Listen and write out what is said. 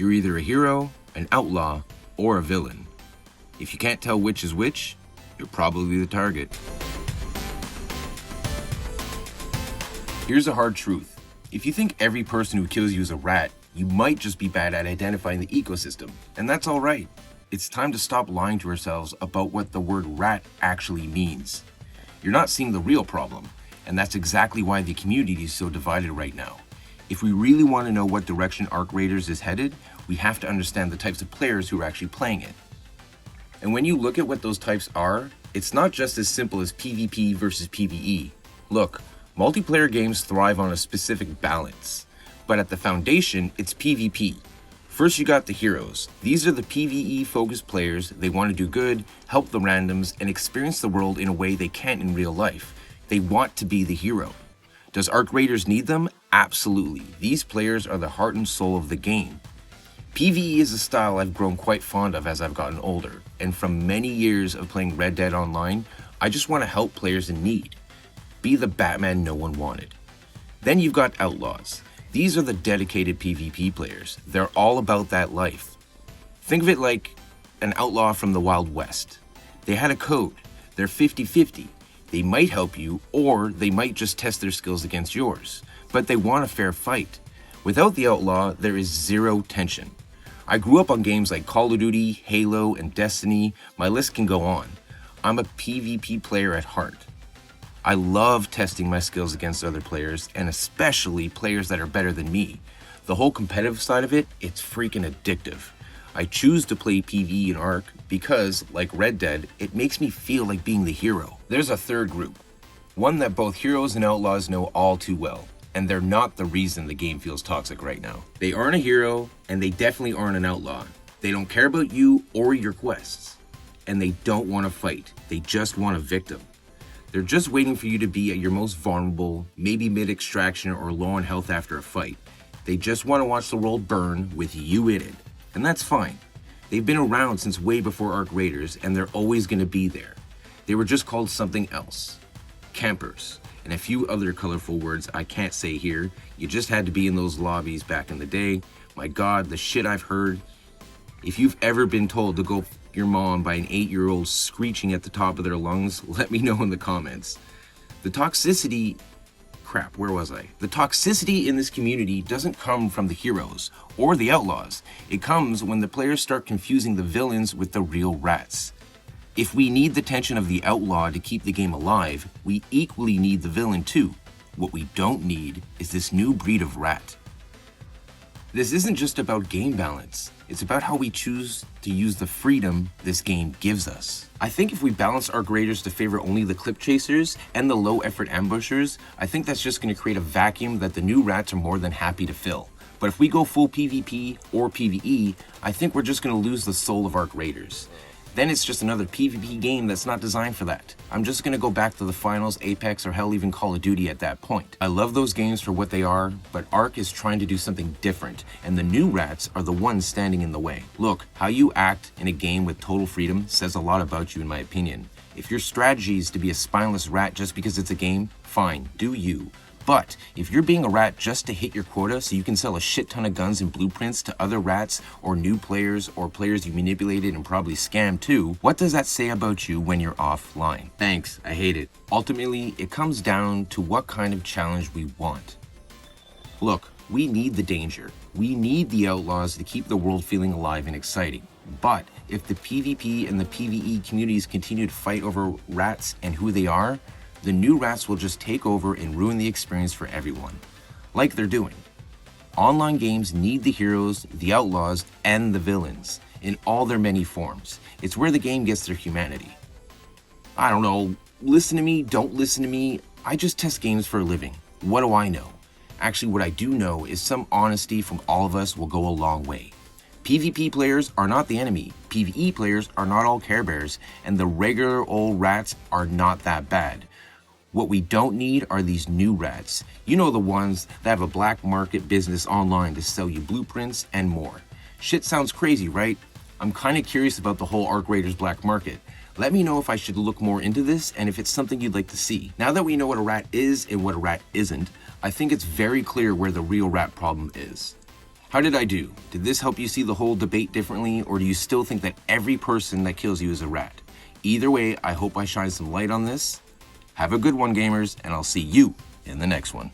You're either a hero, an outlaw, or a villain. If you can't tell which is which, you're probably the target. Here's a hard truth. If you think every person who kills you is a rat, you might just be bad at identifying the ecosystem, and that's alright. It's time to stop lying to ourselves about what the word rat actually means. You're not seeing the real problem, and that's exactly why the community is so divided right now. If we really want to know what direction Arc Raiders is headed, we have to understand the types of players who are actually playing it. And when you look at what those types are, it's not just as simple as PvP versus PvE. Look, multiplayer games thrive on a specific balance, but at the foundation, it's PvP. First you got the heroes. These are the PvE-focused players. They want to do good, help the randoms, and experience the world in a way they can't in real life. They want to be the hero. Does Arc Raiders need them? Absolutely. These players are the heart and soul of the game. PvE is a style I've grown quite fond of as I've gotten older, and from many years of playing Red Dead Online, I just want to help players in need. Be the Batman no one wanted. Then you've got Outlaws. These are the dedicated PvP players. They're all about that life. Think of it like an outlaw from the Wild West. They had a code. They're 50-50. They might help you, or they might just test their skills against yours. But they want a fair fight. Without the outlaw, there is zero tension. I grew up on games like Call of Duty, Halo, and Destiny. My list can go on. I'm a PvP player at heart. I love testing my skills against other players, and especially players that are better than me. The whole competitive side of it, it's freaking addictive. I choose to play PvE in Arc because, like Red Dead, it makes me feel like being the hero. There's a third group, one that both heroes and outlaws know all too well, and they're not the reason the game feels toxic right now. They aren't a hero, and they definitely aren't an outlaw. They don't care about you or your quests, and they don't want to fight. They just want a victim. They're just waiting for you to be at your most vulnerable, maybe mid-extraction or low on health after a fight. They just want to watch the world burn with you in it. And that's fine. They've been around since way before Arc Raiders, and they're always going to be there. They were just called something else. Campers. And a few other colorful words I can't say here. You just had to be in those lobbies back in the day. My God, the shit I've heard. If you've ever been told to go f your mom by an 8-year-old screeching at the top of their lungs, let me know in the comments. The toxicity in this community doesn't come from the heroes or the outlaws. It comes when the players start confusing the villains with the real rats. If we need the tension of the outlaw to keep the game alive, we equally need the villain too. What we don't need is this new breed of rat. This isn't just about game balance. It's about how we choose to use the freedom this game gives us. I think if we balance Arc Raiders to favor only the clip chasers and the low effort ambushers, I think that's just going to create a vacuum that the new rats are more than happy to fill. But if we go full PvP or PvE, I think we're just going to lose the soul of Arc Raiders. Then it's just another PvP game that's not designed for that. I'm just going to go back to the finals, Apex, or hell even Call of Duty at that point. I love those games for what they are, but Arc is trying to do something different, and the new rats are the ones standing in the way. Look, how you act in a game with total freedom says a lot about you in my opinion. If your strategy is to be a spineless rat just because it's a game, fine, do you. But if you're being a rat just to hit your quota so you can sell a shit ton of guns and blueprints to other rats or new players or players you manipulated and probably scammed too, what does that say about you when you're offline? Thanks, I hate it. Ultimately, it comes down to what kind of challenge we want. Look, we need the danger. We need the outlaws to keep the world feeling alive and exciting. But if the PvP and the PvE communities continue to fight over rats and who they are, the new rats will just take over and ruin the experience for everyone, like they're doing. Online games need the heroes, the outlaws, and the villains, in all their many forms. It's where the game gets their humanity. I don't know, listen to me, don't listen to me, I just test games for a living. What do I know? Actually, what I do know is some honesty from all of us will go a long way. PvP players are not the enemy, PvE players are not all Care Bears, and the regular old rats are not that bad. What we don't need are these new rats. You know, the ones that have a black market business online to sell you blueprints and more. Shit sounds crazy, right? I'm kind of curious about the whole Arc Raiders black market. Let me know if I should look more into this and if it's something you'd like to see. Now that we know what a rat is and what a rat isn't, I think it's very clear where the real rat problem is. How did I do? Did this help you see the whole debate differently, or do you still think that every person that kills you is a rat? Either way, I hope I shine some light on this. Have a good one, gamers, and I'll see you in the next one.